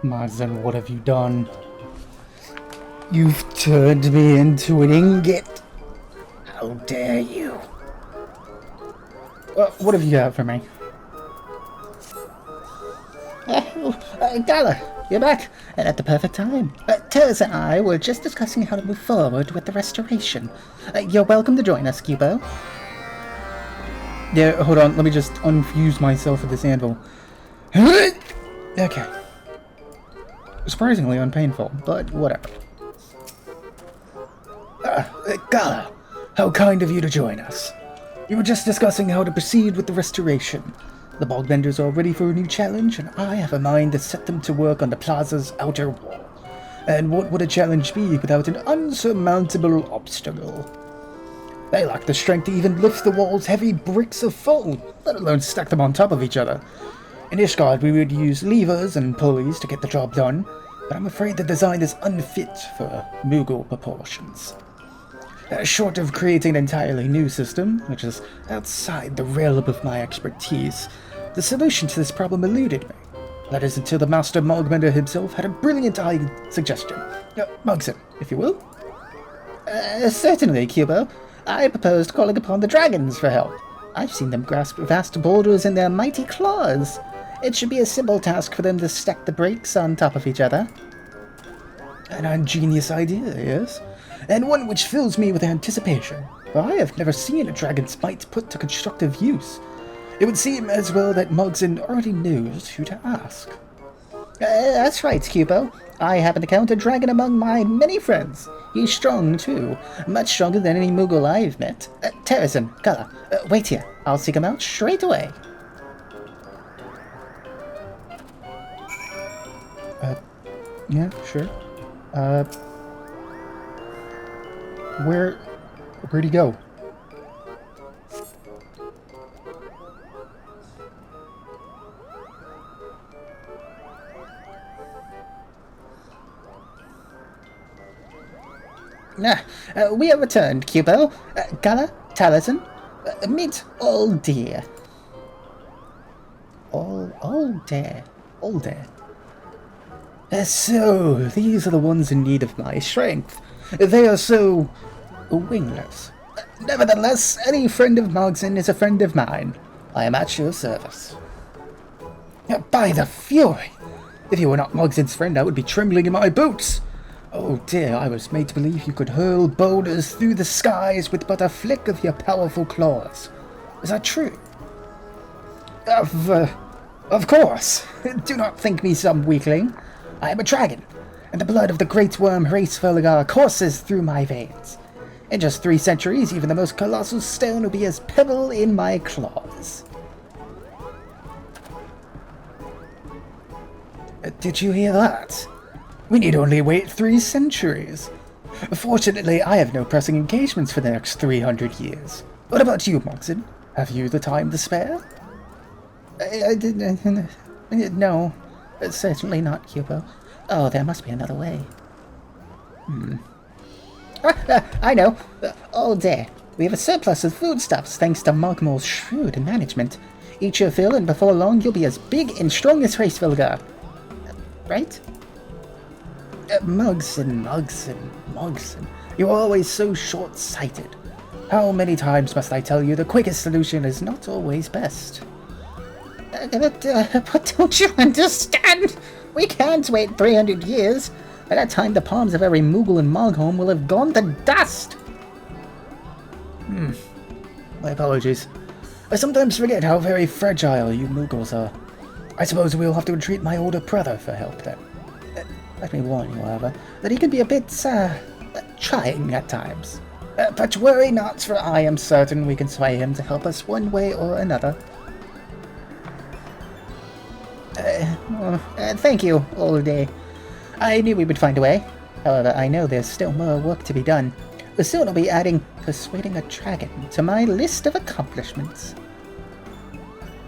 Mazen, what have you done? You've turned me into an ingot. How dare you? What have you got for me? Gala, you're back, and at the perfect time. Tez and I were just discussing how to move forward with the restoration. You're welcome to join us, Cubo. Yeah, hold on, let me just unfuse myself with this anvil. Okay. Surprisingly unpainful, but whatever. Gala, how kind of you to join us. We were just discussing how to proceed with the restoration. The Bogbenders are ready for a new challenge, and I have a mind to set them to work on the plaza's outer wall. And what would a challenge be without an unsurmountable obstacle? They lack the strength to even lift the wall's heavy bricks of foam, let alone stack them on top of each other. In Ishgard, we would use levers and pulleys to get the job done, but I'm afraid the design is unfit for Moogle proportions. Short of creating an entirely new system, which is outside the realm of my expertise, the solution to this problem eluded me. That is until the Master Mogbender himself had a brilliant suggestion. Mugson, if you will. Certainly, Cubo. I proposed calling upon the dragons for help. I've seen them grasp vast boulders in their mighty claws. It should be a simple task for them to stack the bricks on top of each other. An ingenious idea, yes? And one which fills me with anticipation, for I have never seen a dragon's might put to constructive use. It would seem as well that Mugson already knows who to ask. That's right, Cubo. I happen to count a dragon among my many friends. He's strong, too. Much stronger than any Moogle I've met. Terrazin, Gala, wait here. I'll seek him out straight away. Yeah, sure. Where'd he go? We have returned, Cubo. Gala, Taliesin, meet Aldir. Aldir. So, these are the ones in need of my strength. They are so wingless. Nevertheless, any friend of Mugson is a friend of mine. I am at your service. By the Fury! If you were not Mugson's friend, I would be trembling in my boots. Oh dear, I was made to believe you could hurl boulders through the skies with but a flick of your powerful claws. Is that true? Of course. Do not think me some weakling. I am a dragon, and the blood of the great worm Hraesvelgar courses through my veins. In just 3 centuries, even the most colossal stone will be as pebble in my claws. Did you hear that? We need only wait 3 centuries. Fortunately, I have no pressing engagements for the next 300 years. What about you, Mugson? Have you the time to spare? No, certainly not, Cubo. Oh, there must be another way. I know. All day. We have a surplus of foodstuffs thanks to Mogmor's shrewd management. Eat your fill, and before long you'll be as big and strong as Hraesvelgar. Right? Mugson. You're always so short-sighted. How many times must I tell you the quickest solution is not always best? But don't you understand? We can't wait 300 years. By that time, the palms of every Moogle in Mogholm will have gone to dust. My apologies. I sometimes forget how very fragile you Moogles are. I suppose we'll have to entreat my older brother for help then. Let me warn you, however, that he can be a bit, trying at times. But worry not, for I am certain we can sway him to help us one way or another. Thank you, all day. I knew we would find a way. However, I know there's still more work to be done. Soon I'll be adding persuading a dragon to my list of accomplishments.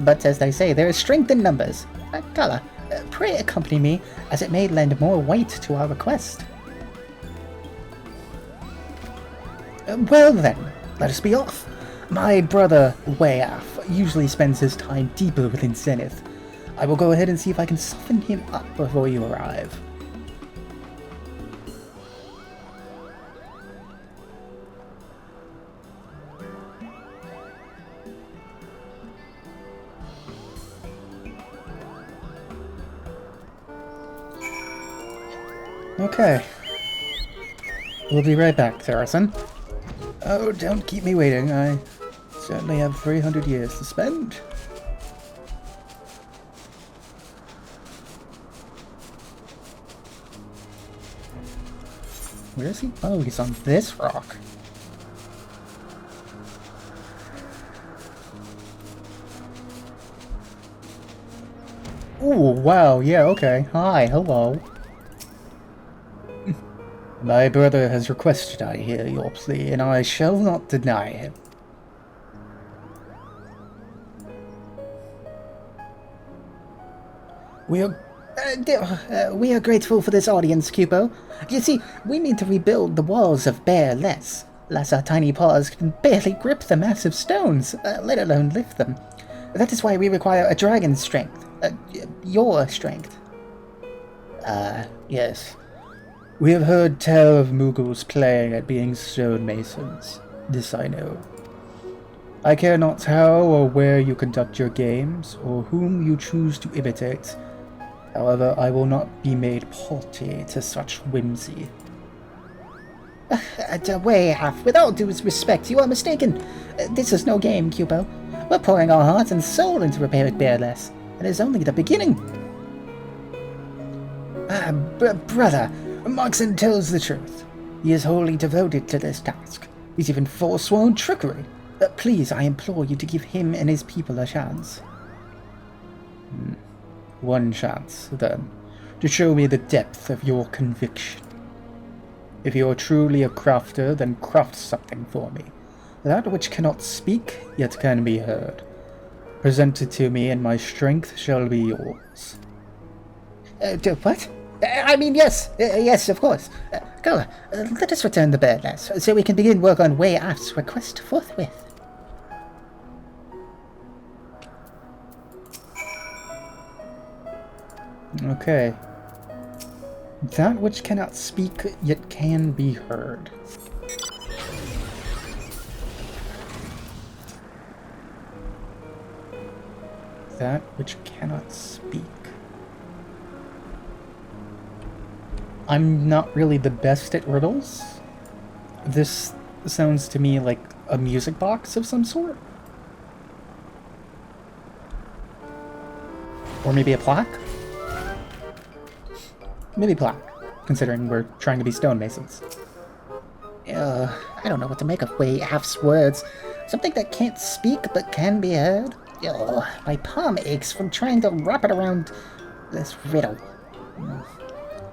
But as they say, there is strength in numbers. Gala, pray accompany me, as it may lend more weight to our request. Well then, let us be off. My brother, Wayaf, usually spends his time deeper within Zenith. I will go ahead and see if I can soften him up before you arrive. Okay. We'll be right back, Saracen. Oh, don't keep me waiting. I certainly have 300 years to spend. Where is he? Oh, he's on this rock. Oh, wow. Yeah, okay. Hi, hello. My brother has requested I hear your plea, and I shall not deny him. We are grateful for this audience, Cupo. You see, we need to rebuild the walls of Bear Less. Less our tiny paws can barely grip the massive stones, let alone lift them. That is why we require a dragon's strength. Your strength. Yes. We have heard tell of Moogles playing at being stonemasons. This I know. I care not how or where you conduct your games, or whom you choose to imitate. However, I will not be made party to such whimsy. Way off. With all due respect, you are mistaken. This is no game, Cupo. We're pouring our hearts and soul into repairing Bearless, and it is only the beginning. Brother, Moxon tells the truth. He is wholly devoted to this task. He's even forsworn trickery. Please, I implore you to give him and his people a chance. One chance, then, to show me the depth of your conviction. If you are truly a crafter, then craft something for me. That which cannot speak, yet can be heard. Present it to me, and my strength shall be yours. What? I mean, yes. Yes, of course. Gala, let us return the Bearless, so we can begin work on Way Af's request forthwith. Okay. That which cannot speak, yet can be heard. That which cannot speak. I'm not really the best at riddles. This sounds to me like a music box of some sort. Or maybe a plaque? Maybe plaque, considering we're trying to be stonemasons. I don't know what to make of Way Af's words. Something that can't speak but can be heard. My palm aches from trying to wrap it around this riddle.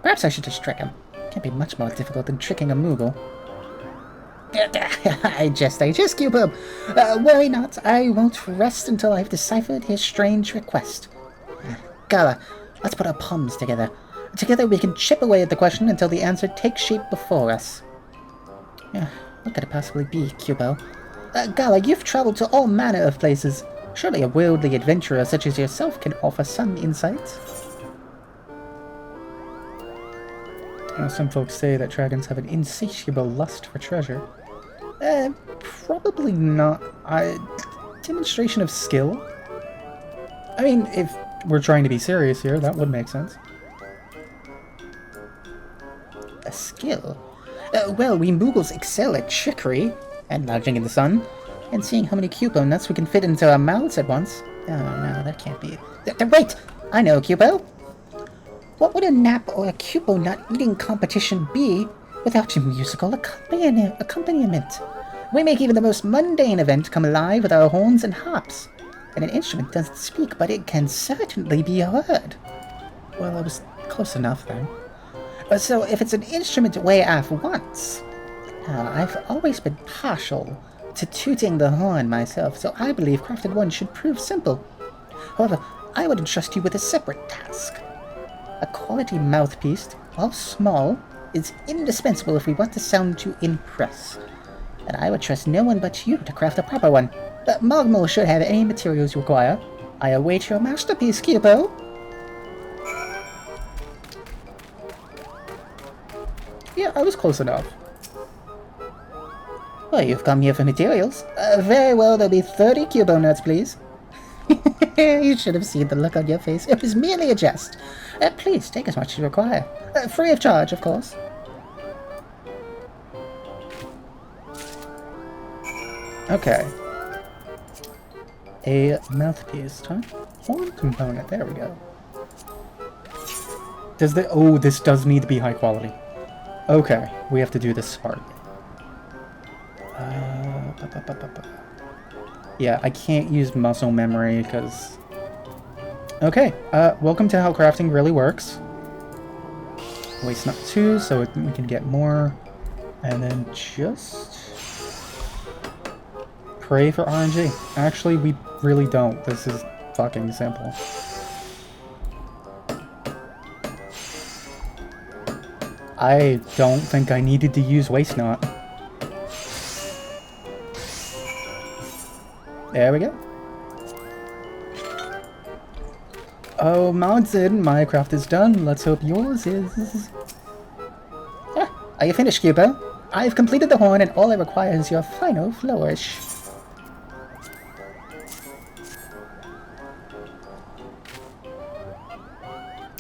Perhaps I should just trick him. Can't be much more difficult than tricking a Moogle. I jest, Cupo. Worry not, I won't rest until I've deciphered his strange request. Gala, let's put our palms together. Together we can chip away at the question until the answer takes shape before us. What could it possibly be, Cupo? Gala, you've traveled to all manner of places. Surely a worldly adventurer such as yourself can offer some insight. Some folks say that dragons have an insatiable lust for treasure. Probably not. Demonstration of skill? I mean, if we're trying to be serious here, that would make sense. A skill? Well, we Moogles excel at trickery, and lodging in the sun, and seeing how many Cupo nuts we can fit into our mouths at once. Oh no, that can't be. Wait! I know, Cupo! What would a nap or a Cupo nut eating competition be without a musical accompaniment? We make even the most mundane event come alive with our horns and harps. And an instrument doesn't speak, but it can certainly be heard. Well, I was close enough then. So if it's an instrument Way Af wants, I've always been partial to tooting the horn myself, so I believe Crafted One should prove simple. However, I would entrust you with a separate task. A quality mouthpiece, while small, is indispensable if we want the sound to impress. And I would trust no one but you to craft a proper one. Mogul should have any materials you require. I await your masterpiece, Cupo. Yeah, I was close enough. Well, you've come here for materials. Very well, there'll be 30 cubo nuts, please. You should have seen the look on your face. It was merely a jest. Please, take as much as you require. Free of charge, of course. Okay. A mouthpiece, huh? Horn component, there we go. Does the... Oh, this does need to be high quality. Okay, we have to do this part. Yeah, I can't use muscle memory because... Okay, welcome to how crafting really works. Waste not 2, so we can get more. And then just... pray for RNG. Actually, we really don't. This is fucking simple. I don't think I needed to use waste not. There we go. Oh, Mountain, my craft is done. Let's hope yours is... Are you finished, Cubo? I've completed the horn and all it requires is your final flourish.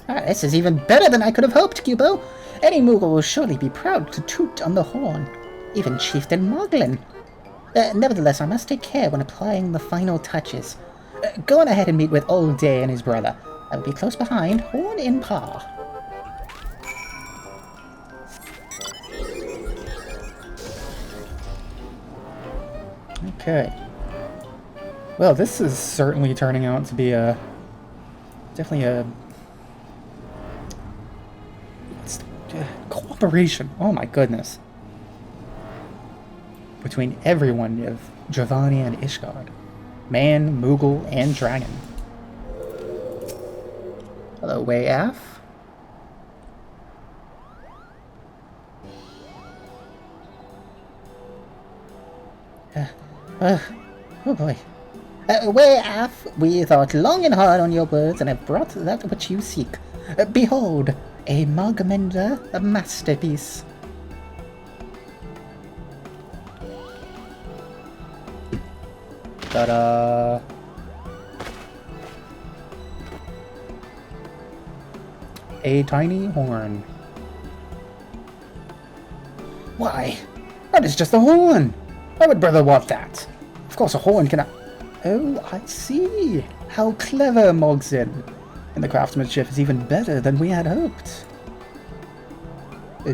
This is even better than I could have hoped, Cubo. Any Moogle will surely be proud to toot on the horn. Even Chieftain Moglin. Nevertheless, I must take care when applying the final touches. Go on ahead and meet with Old Day and his brother. I will be close behind, horn in paw. Okay. Well, this is certainly turning out to be a... definitely a... cooperation. Oh my goodness. Between everyone of Giovanni and Ishgard. Man, Moogle, and Dragon. Hello, Way Af. Oh boy. Way Af, we thought long and hard on your words and have brought that which you seek. Behold, a Mogmender, a masterpiece. Ta-da! A tiny horn. Why? That is just a horn! I would rather want that. Of course a horn cannot... Oh, I see. How clever, Mogzin. And the craftsmanship is even better than we had hoped.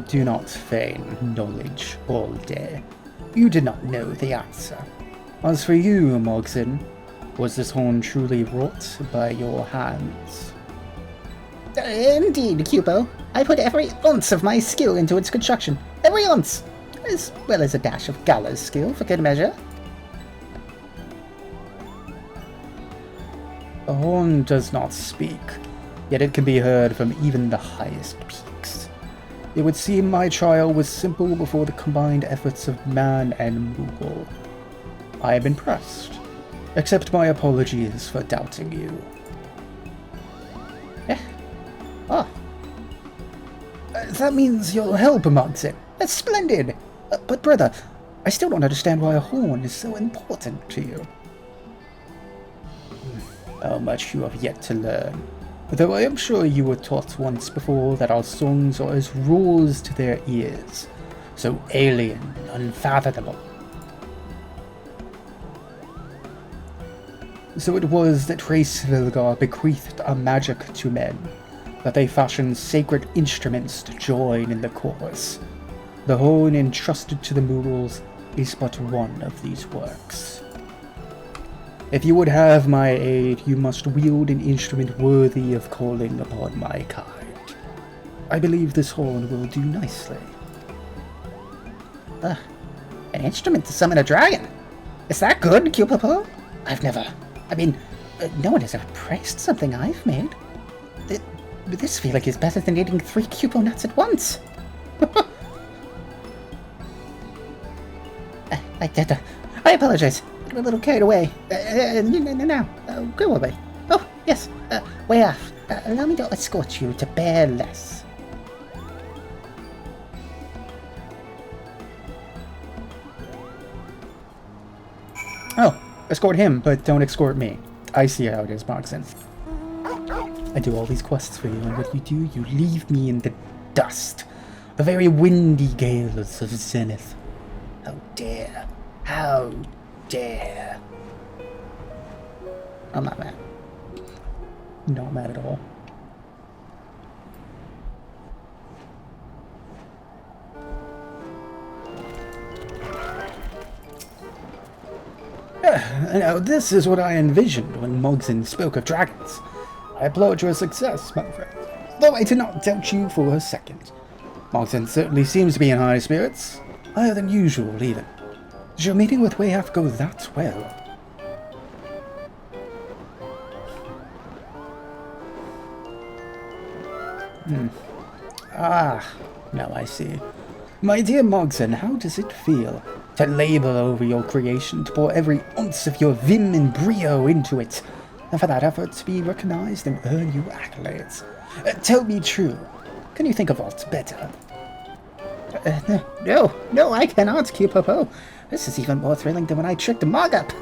Do not feign knowledge all day. You did not know the answer. As for you, Mogzin, was this horn truly wrought by your hands? Indeed, Cubo. I put every ounce of my skill into its construction. Every ounce! As well as a dash of Gala's skill, for good measure. The horn does not speak, yet it can be heard from even the highest peaks. It would seem my trial was simple before the combined efforts of man and Moogle. I am impressed. Accept my apologies for doubting you. Oh. That means you'll help, Mogzin. That's splendid! But brother, I still don't understand why a horn is so important to you. How much you have yet to learn. Though I am sure you were taught once before that our songs are as roars to their ears, so alien and unfathomable. So it was that Race Vilgar bequeathed a magic to men, that they fashioned sacred instruments to join in the chorus. The horn entrusted to the Moogles is but one of these works. If you would have my aid, you must wield an instrument worthy of calling upon my kind. I believe this horn will do nicely. An instrument to summon a dragon? Is that good, Cupopo? No one has ever praised something I've made. This feeling is better than eating 3 Cupo nuts at once. I apologize. I'm a little carried away. Now, go away. Oh, yes. Way off. Allow me to escort you to Bear Less. Escort him, but don't escort me. I see how it is, Moxon. I do all these quests for you, and what you do, you leave me in the dust. The very windy gales of Zenith. How dare. How dare. I'm not mad. Not mad at all. Now, this is what I envisioned when Mogson spoke of dragons. I applaud your success, my friend, though I did not doubt you for a second. Mogson certainly seems to be in high spirits, higher than usual, even. Did your meeting with Wayhaf go that well? Ah, now I see. My dear Mogson, how does it feel to labor over your creation, to pour every ounce of your vim and brio into it, and for that effort to be recognized and earn you accolades? Tell me true, can you think of aught better? No, I cannot, Q-Popo. This is even more thrilling than when I tricked Mog up.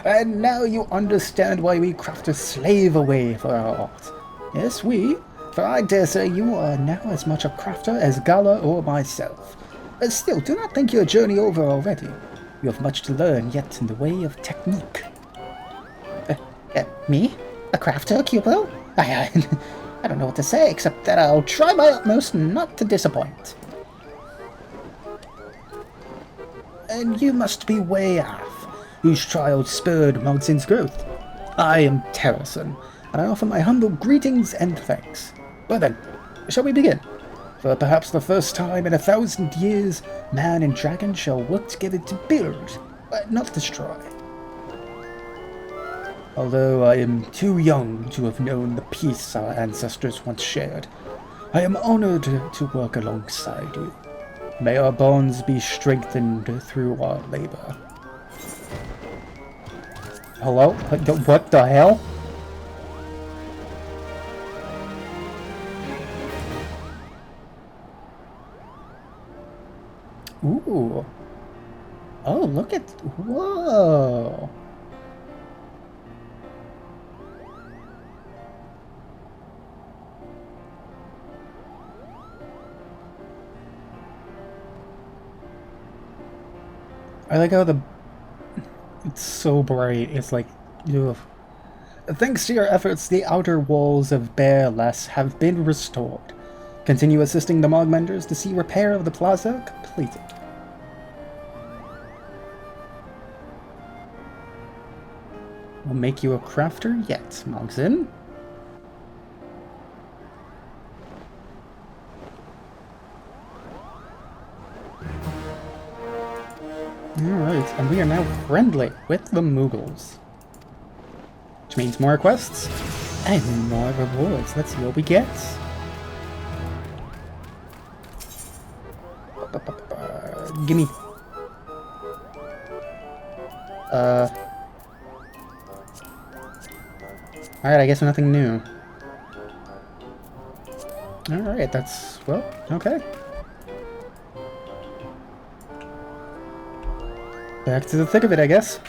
And now you understand why we crafters slave away for our art. Yes, we, for I dare say you are now as much a crafter as Gala or myself. Still, do not think your journey over already. You have much to learn yet in the way of technique. Me? A crafter, Cubo? I don't know what to say, except that I'll try my utmost not to disappoint. And you must be Wayhaf, whose trials spurred Mogson's growth. I am Terrison, and I offer my humble greetings and thanks. Well then, shall we begin? For perhaps the first time in 1,000 years, man and dragon shall work together to build, but not destroy. Although I am too young to have known the peace our ancestors once shared, I am honored to work alongside you. May our bonds be strengthened through our labor. Hello? What the hell? Ooh. Oh, look at... Whoa. I like how it's so bright. It's like, ugh. Thanks to your efforts, the outer walls of Bear Les have been restored. Continue assisting the Mogmenders to see repair of the plaza completed. We'll make you a crafter yet, Mogson. Alright, and we are now friendly with the Moogles. Which means more quests and more rewards. Let's see what we get. Gimme. Alright, I guess nothing new. Alright, that's... well, okay. Back to the thick of it, I guess.